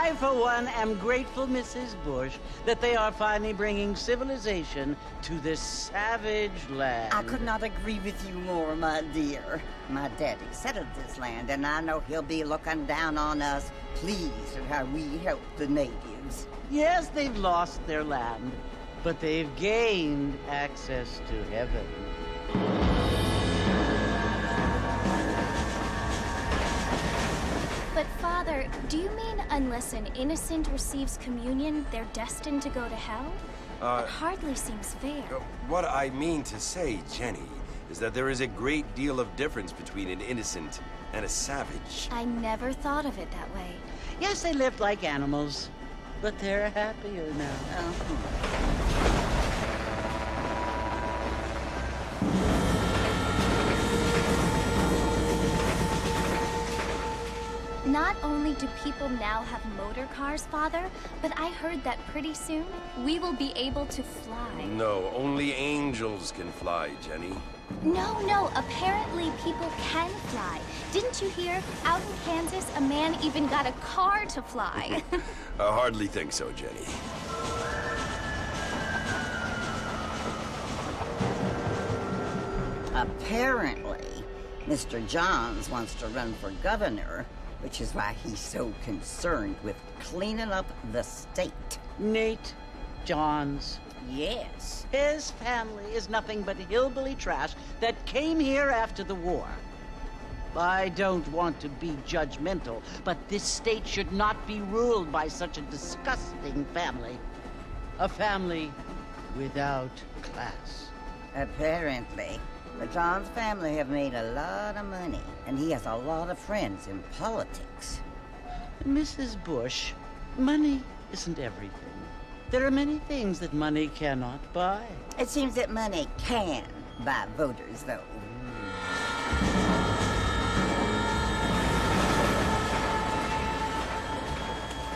I, for one, am grateful, Mrs. Bush, that they are finally bringing civilization to this savage land. I could not agree with you more, my dear. My daddy settled this land, and I know he'll be looking down on us, pleased at how we help the natives. Yes, they've lost their land, but they've gained access to heaven. But Father, do you mean unless an innocent receives communion, they're destined to go to hell? It hardly seems fair. What I mean to say, Jenny, is that there is a great deal of difference between an innocent and a savage. I never thought of it that way. Yes, they lived like animals, but they're happier now. Not only do people now have motor cars, Father, but I heard that pretty soon we will be able to fly. No, only angels can fly, Jenny. No, apparently people can fly. Didn't you hear? Out in Kansas, a man even got a car to fly. I hardly think so, Jenny. Apparently, Mr. Johns wants to run for governor, which is why he's so concerned with cleaning up the state. Nate Johns. Yes. His family is nothing but hillbilly trash that came here after the war. I don't want to be judgmental, but this state should not be ruled by such a disgusting family. A family without class. Apparently. The Johns family have made a lot of money, and he has a lot of friends in politics. Mrs. Bush, money isn't everything. There are many things that money cannot buy. It seems that money can buy voters, though.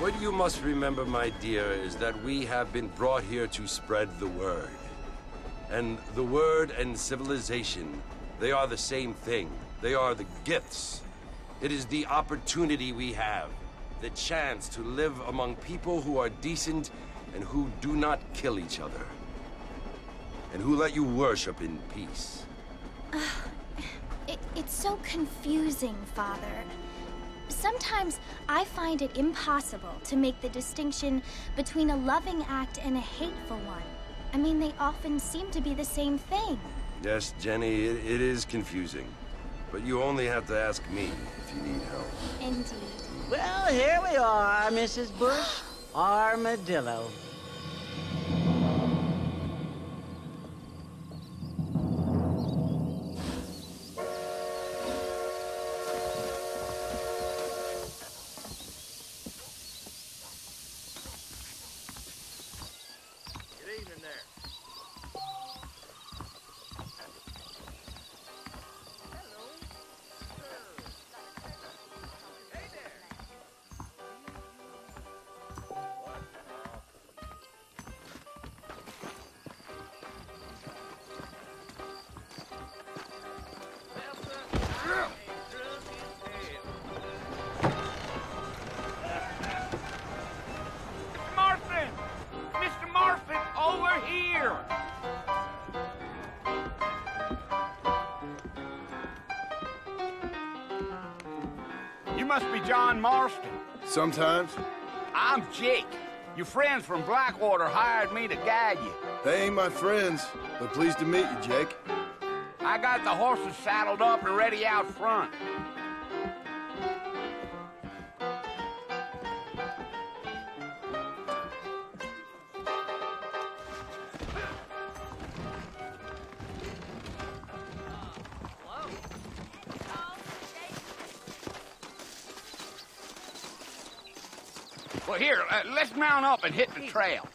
What you must remember, my dear, is that we have been brought here to spread the word. And the word and civilization, they are the same thing. They are the gifts. It is the opportunity we have, the chance to live among people who are decent and who do not kill each other, and who let you worship in peace. It's so confusing, Father. Sometimes I find it impossible to make the distinction between a loving act and a hateful one. I mean, they often seem to be the same thing. Yes, Jenny, it is confusing. But you only have to ask me if you need help. Indeed. Well, here we are, Mrs. Bush. Armadillo. You must be John Marston. Sometimes. I'm Jake. Your friends from Blackwater hired me to guide you. They ain't my friends, but pleased to meet you, Jake. I got the horses saddled up and ready out front. Well, here, let's mount up and hit the trail.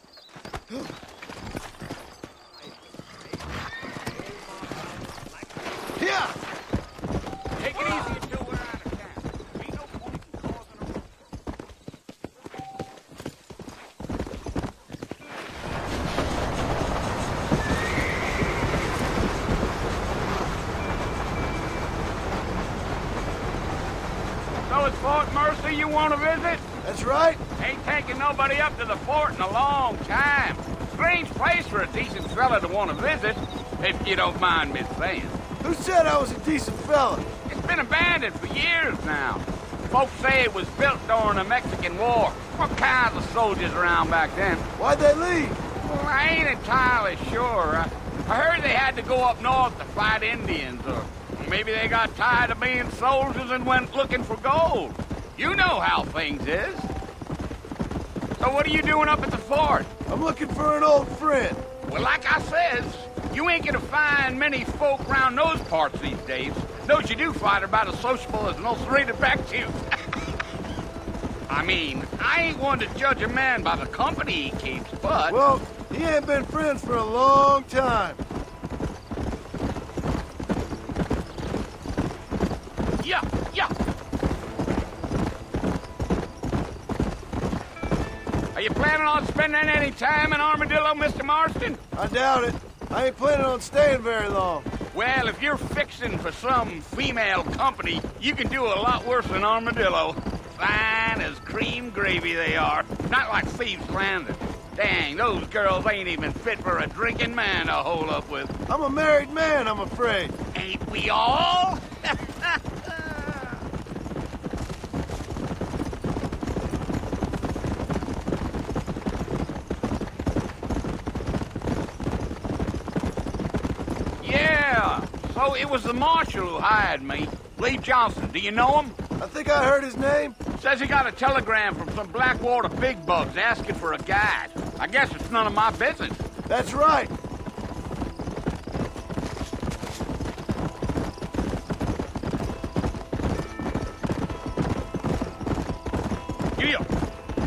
Yeah! Take it easy until we're out of town. Ain't no point in causing a ruckus. So it's Fort Mercy you want to visit? That's right. Ain't taking nobody up to the fort in a long time. Strange place for a decent fella to want to visit, if you don't mind me saying. Who said I was a decent fella? It's been abandoned for years now. Folks say it was built during the Mexican War. What kinds of soldiers around back then? Why'd they leave? Well, I ain't entirely sure. I heard they had to go up north to fight Indians, or maybe they got tired of being soldiers and went looking for gold. You know how things is. So what are you doing up at the fort? I'm looking for an old friend. Well, like I says, you ain't gonna find many folk around those parts these days. Those you do find are about as sociable as an ulcerated back tooth. I mean, I ain't one to judge a man by the company he keeps, but... Well, he ain't been friends for a long time. Yeah. Are you planning on spending any time in Armadillo, Mr. Marston? I doubt it. I ain't planning on staying very long. Well, if you're fixing for some female company, you can do a lot worse than Armadillo. Fine as cream gravy they are. Not like Thieves' Landing. Dang, those girls ain't even fit for a drinking man to hole up with. I'm a married man, I'm afraid. Ain't we all? Yeah, so it was the marshal who hired me. Lee Johnson, do you know him? I think I heard his name. Says he got a telegram from some Blackwater big bugs asking for a guide. I guess it's none of my business. That's right.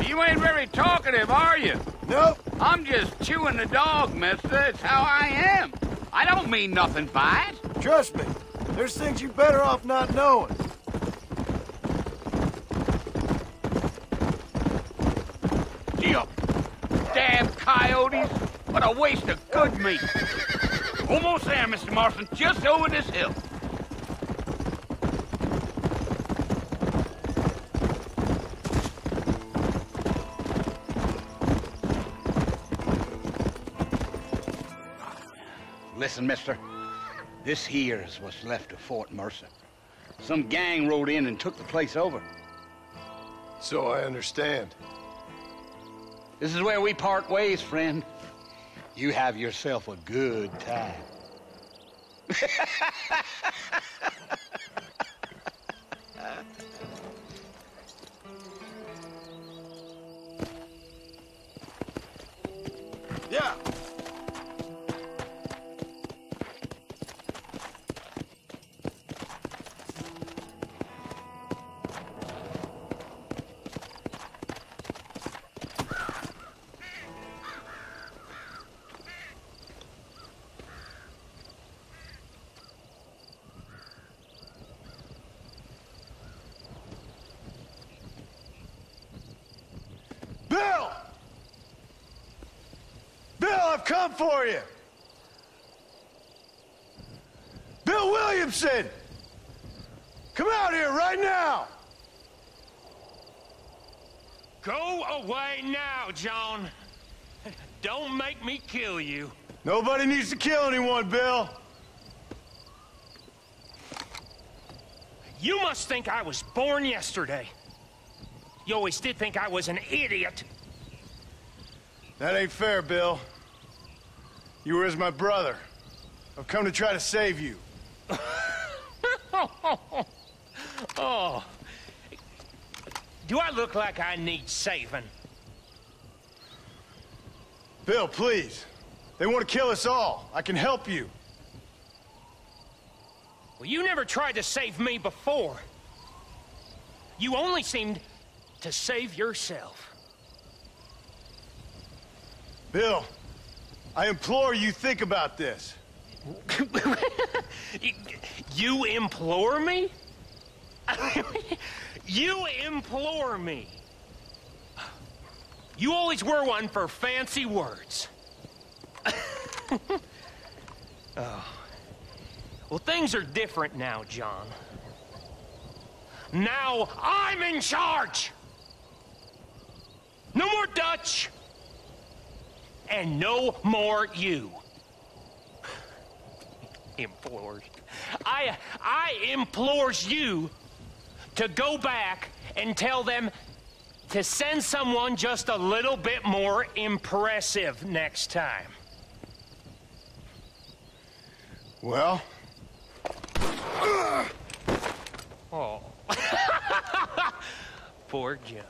You ain't very talkative, are you? Nope. I'm just chewing the dog, mister. It's how I am. I don't mean nothing by it. Trust me. There's things you're better off not knowing. Gee-up. Damn coyotes. What a waste of good meat. Almost there, Mr. Marston. Just over this hill. Listen, mister. This here is what's left of Fort Mercer. Some gang rode in and took the place over. So I understand. This is where we part ways, friend. You have yourself a good time. Yeah. Bill! Bill, I've come for you! Bill Williamson! Come out here right now! Go away now, John. Don't make me kill you. Nobody needs to kill anyone, Bill. You must think I was born yesterday. You always did think I was an idiot. That ain't fair, Bill. You were as my brother. I've come to try to save you. Oh. Do I look like I need saving? Bill, please. They want to kill us all. I can help you. Well, you never tried to save me before. You only seemed to save yourself. Bill, I implore you think about this. You implore me? You implore me. You always were one for fancy words. Oh. Well, things are different now, John. Now I'm in charge! No more Dutch! And no more you. Implores. I implores you to go back and tell them to send someone just a little bit more impressive next time. Well? Oh. Poor John.